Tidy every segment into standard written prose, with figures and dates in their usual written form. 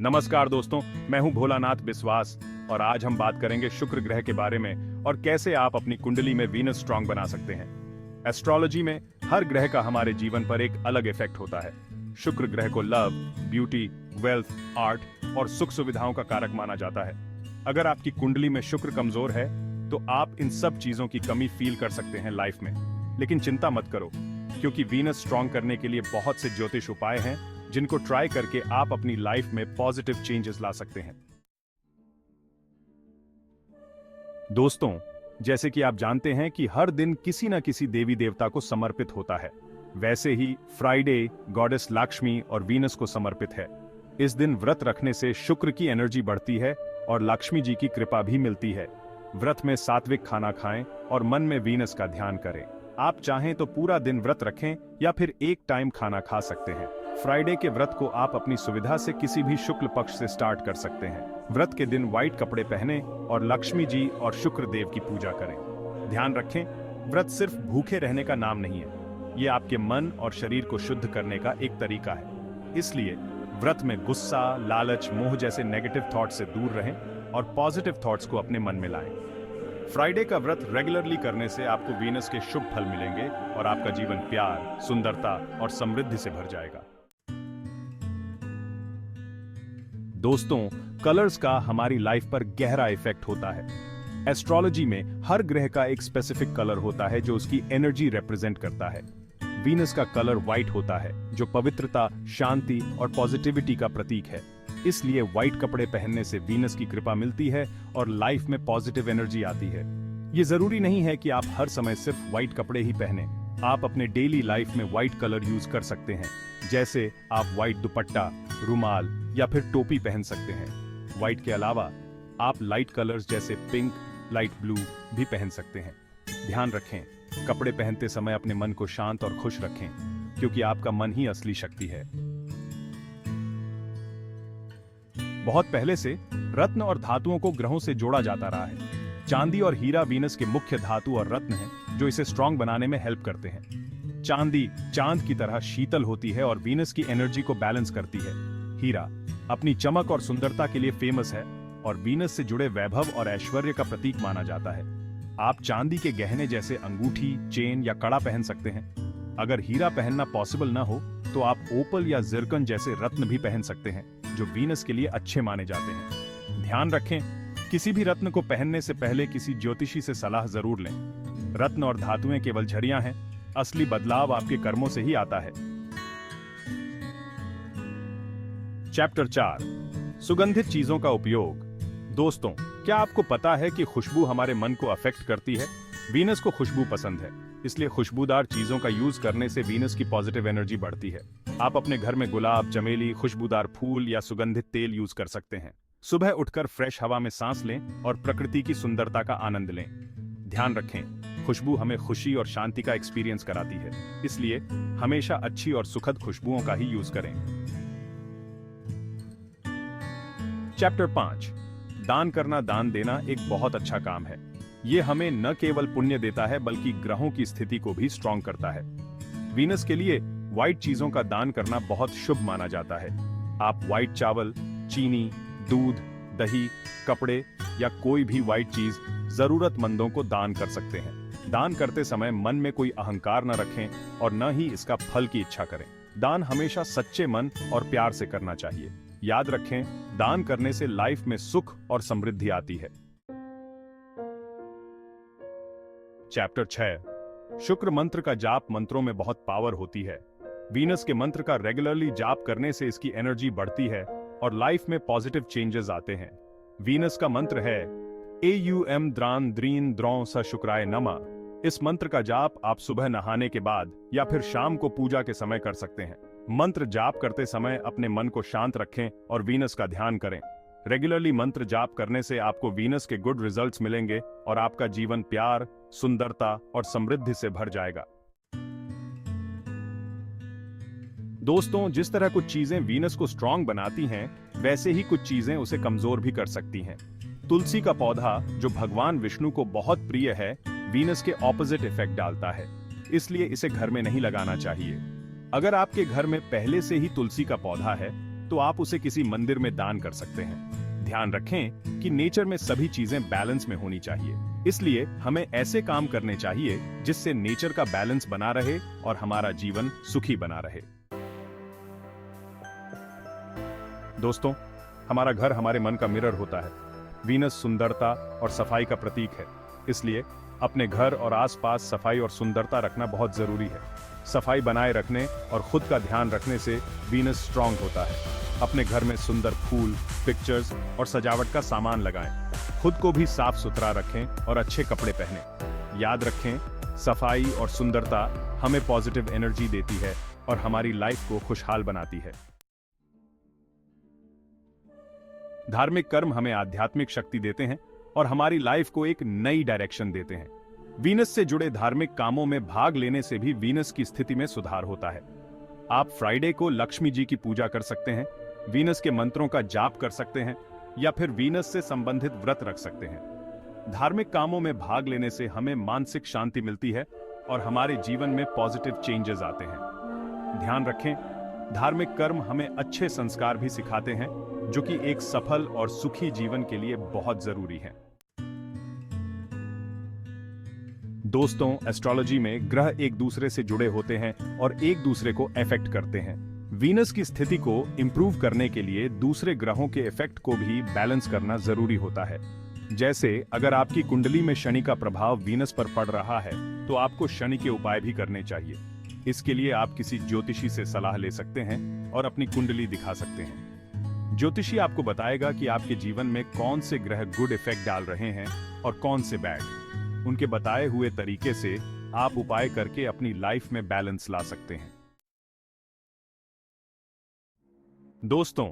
नमस्कार दोस्तों, मैं हूं भोलानाथ विश्वास और आज हम बात करेंगे शुक्र ग्रह के बारे में और कैसे आप अपनी कुंडली में वीनस स्ट्रांग बना सकते हैं। एस्ट्रोलॉजी में हर ग्रह का हमारे जीवन पर एक अलग इफेक्ट होता है। शुक्र ग्रह को लव, ब्यूटी, वेल्थ, आर्ट और सुख सुविधाओं का कारक माना जाता है। अगर आपकी कुंडली में शुक्र कमजोर है तो आप इन सब चीजों की कमी फील कर सकते हैं लाइफ में। लेकिन चिंता मत करो, क्योंकि वीनस स्ट्रांग करने के लिए बहुत से ज्योतिष उपाय हैं जिनको ट्राई करके आप अपनी लाइफ में पॉजिटिव चेंजेस ला सकते हैं। दोस्तों, जैसे कि आप जानते हैं कि हर दिन किसी न किसी देवी देवता को समर्पित होता है, वैसे ही फ्राइडे गॉडेस लक्ष्मी और वीनस को समर्पित है। इस दिन व्रत रखने से शुक्र की एनर्जी बढ़ती है और लक्ष्मी जी की कृपा भी मिलती है। व्रत में सात्विक खाना खाएं और मन में वीनस का ध्यान करें। आप चाहें तो पूरा दिन व्रत रखें या फिर एक टाइम खाना खा सकते हैं। फ्राइडे के व्रत को आप अपनी सुविधा से किसी भी शुक्ल पक्ष से स्टार्ट कर सकते हैं। व्रत के दिन व्हाइट कपड़े पहने और लक्ष्मी जी और शुक्र देव की पूजा करें। ध्यान रखें, व्रत सिर्फ भूखे रहने का नाम नहीं है, ये आपके मन और शरीर को शुद्ध करने का एक तरीका है। इसलिए व्रत में गुस्सा, लालच, मोह जैसे नेगेटिव थॉट्स से दूर रहें और पॉजिटिव थॉट्स को अपने मन में लाएं। फ्राइडे का व्रत रेगुलरली करने से आपको वीनस के शुभ फल मिलेंगे और आपका जीवन प्यार, सुंदरता और समृद्धि से भर जाएगा। दोस्तों, कलर्स का हमारी लाइफ पर गहरा इफेक्ट होता है। एस्ट्रोलॉजी में हर ग्रह का एक स्पेसिफिक कलर होता है जो उसकी एनर्जी रिप्रेजेंट करता है। वीनस का कलर व्हाइट होता है जो पवित्रता, शांति और पॉजिटिविटी का प्रतीक है। इसलिए व्हाइट कपड़े पहनने से वीनस की कृपा मिलती है और लाइफ में पॉजिटिव एनर्जी आती है। ये जरूरी नहीं है कि आप हर समय सिर्फ व्हाइट कपड़े ही पहने। आप अपने डेली लाइफ में व्हाइट कलर यूज कर सकते हैं, जैसे आप व्हाइट दुपट्टा, रुमाल या फिर टोपी पहन सकते हैं। व्हाइट के अलावा आप लाइट कलर्स जैसे पिंक, लाइट ब्लू भी पहन सकते हैं। ध्यान रखें, कपड़े पहनते समय अपने मन को शांत और खुश रखें, क्योंकि आपका मन ही असली शक्ति है। बहुत पहले से रत्न और धातुओं को ग्रहों से जोड़ा जाता रहा है। चांदी और हीरा वीनस के मुख्य धातु और रत्न हैं जो इसे स्ट्रांग बनाने में हेल्प करते हैं। चांदी चांद की तरह शीतल होती है और वीनस की एनर्जी को बैलेंस करती है। हीरा अपनी चमक और सुंदरता के लिए फेमस है और वीनस से जुड़े वैभव और ऐश्वर्य का प्रतीक माना जाता है। आप चांदी के गहने जैसे अंगूठी, चेन या कड़ा पहन सकते हैं। अगर हीरा पहनना पॉसिबल ना हो तो आप ओपल या जिरकन जैसे रत्न भी पहन सकते हैं जो वीनस के लिए अच्छे माने जाते हैं। ध्यान रखें, किसी भी रत्न को पहनने से पहले किसी ज्योतिषी से सलाह जरूर लें। रत्न और धातुएं केवल झरियां हैं, असली बदलाव आपके कर्मों से ही आता है। चैप्टर 4, सुगंधित चीजों का उपयोग। दोस्तों, क्या आपको पता है कि खुशबू हमारे मन को अफेक्ट करती है? वीनस को खुशबू पसंद है, इसलिए खुशबूदार चीजों का यूज करने से वीनस की पॉजिटिव एनर्जी बढ़ती है। आप अपने घर में गुलाब, चमेली, खुशबूदार फूल या सुगंधित तेल यूज कर सकते हैं। सुबह उठकर फ्रेश हवा में सांस लें और प्रकृति की सुंदरता का आनंद लें। ध्यान रखें, खुशबू हमें खुशी और शांति का एक्सपीरियंस कराती है, इसलिए हमेशा अच्छी और सुखद खुशबुओं का ही यूज करें। चैप्टर 5, दान करना, दान देना एक बहुत अच्छा काम है। ये हमें न केवल पुण्य देता है बल्कि ग्रहों की स्थिति को भी स्ट्रांग करता है। वीनस के लिए व्हाइट चीजों का दान करना बहुत शुभ माना जाता है। आप व्हाइट चावल, चीनी, दूध, दही, कपड़े या कोई भी व्हाइट चीज जरूरतमंदों को दान कर सकते हैं। दान करते समय मन में कोई अहंकार न रखें और न ही इसका फल की इच्छा करें। दान हमेशा सच्चे मन और प्यार से करना चाहिए। याद रखें, दान करने से लाइफ में सुख और समृद्धि आती है। चैप्टर 6, शुक्र मंत्र का जाप। मंत्रों में बहुत पावर होती है। वीनस के मंत्र का रेगुलरली जाप करने से इसकी एनर्जी बढ़ती है और लाइफ में पॉजिटिव चेंजेस आते हैं। वीनस का मंत्र है एयुएम द्रान द्रीन द्रौं स शुक्राय नमः। इस मंत्र का जाप आप सुबह नहाने के बाद या फिर शाम को पूजा के समय कर सकते हैं। मंत्र जाप करते समय अपने मन को शांत रखें और वीनस का ध्यान करें। रेगुलरली मंत्र जाप करने से आपको वीनस के गुड रिजल्ट्स मिलेंगे और आपका जीवन प्यार, सुंदरता और समृद्धि से भर जाएगा। दोस्तों, जिस तरह कुछ चीजें वीनस को स्ट्रांग बनाती हैं, वैसे ही कुछ चीजें उसे कमजोर भी कर सकती हैं। तुलसी का पौधा, जो भगवान विष्णु को बहुत प्रिय है, वीनस के ऑपोजिट इफेक्ट डालता है, इसलिए इसे घर में नहीं लगाना चाहिए। अगर आपके घर में पहले से ही तुलसी का पौधा है तो आप उसे किसी मंदिर में दान कर सकते हैं। ध्यान रखें कि नेचर में सभी चीजें बैलेंस में होनी चाहिए, इसलिए हमें ऐसे काम करने चाहिए जिससे नेचर का बैलेंस बना रहे और हमारा जीवन सुखी बना रहे। दोस्तों, हमारा घर हमारे मन का मिरर होता है। वीनस सुंदरता और सफाई का प्रतीक है, इसलिए अपने घर और आसपास सफाई और सुंदरता रखना बहुत जरूरी है। सफाई बनाए रखने और खुद का ध्यान रखने से वीनस स्ट्रांग होता है। अपने घर में सुंदर फूल, पिक्चर्स और सजावट का सामान लगाएं। खुद को भी साफ सुथरा रखें और अच्छे कपड़े पहनें। याद रखें, सफाई और सुंदरता हमें पॉजिटिव एनर्जी देती है और हमारी लाइफ को खुशहाल बनाती है। धार्मिक कर्म हमें आध्यात्मिक शक्ति देते हैं और हमारी लाइफ को एक नई डायरेक्शन देते हैं। वीनस से जुड़े धार्मिक कामों में भाग लेने से भी वीनस की स्थिति में सुधार होता है। आप फ्राइडे को लक्ष्मी जी की पूजा कर सकते हैं, वीनस के मंत्रों का जाप कर सकते हैं या फिर वीनस से संबंधित व्रत रख सकते हैं। धार्मिक कामों में भाग लेने से हमें मानसिक शांति मिलती है और हमारे जीवन में पॉजिटिव चेंजेस आते हैं। ध्यान रखें, धार्मिक कर्म हमें अच्छे संस्कार भी सिखाते हैं, जो कि एक सफल और सुखी जीवन के लिए बहुत जरूरी है। दोस्तों, एस्ट्रोलॉजी में ग्रह एक दूसरे से जुड़े होते हैं और एक दूसरे को अफेक्ट करते हैं। वीनस की स्थिति को इंप्रूव करने के लिए दूसरे ग्रहों के इफेक्ट को भी बैलेंस करना जरूरी होता है। जैसे अगर आपकी कुंडली में शनि का प्रभाव वीनस पर पड़ रहा है, तो आपको शनि के उपाय भी करने चाहिए। इसके लिए आप किसी ज्योतिषी से सलाह ले सकते हैं और अपनी कुंडली दिखा सकते हैं। ज्योतिषी आपको बताएगा कि आपके जीवन में कौन से ग्रह गुड इफेक्ट डाल रहे हैं और कौन से बैड। उनके बताए हुए तरीके से आप उपाय करके अपनी लाइफ में बैलेंस ला सकते हैं। दोस्तों,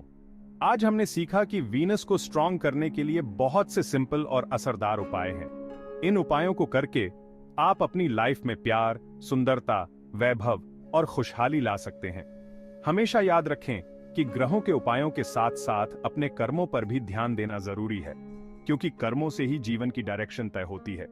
आज हमने सीखा कि वीनस को स्ट्रांग करने के लिए बहुत से सिंपल और असरदार उपाय हैं। इन उपायों को करके आप अपनी लाइफ में प्यार, सुंदरता, वैभव और खुशहाली ला सकते हैं। हमेशा याद रखें कि ग्रहों के उपायों के साथ साथ अपने कर्मों पर भी ध्यान देना जरूरी है, क्योंकि कर्मों से ही जीवन की डायरेक्शन तय होती है।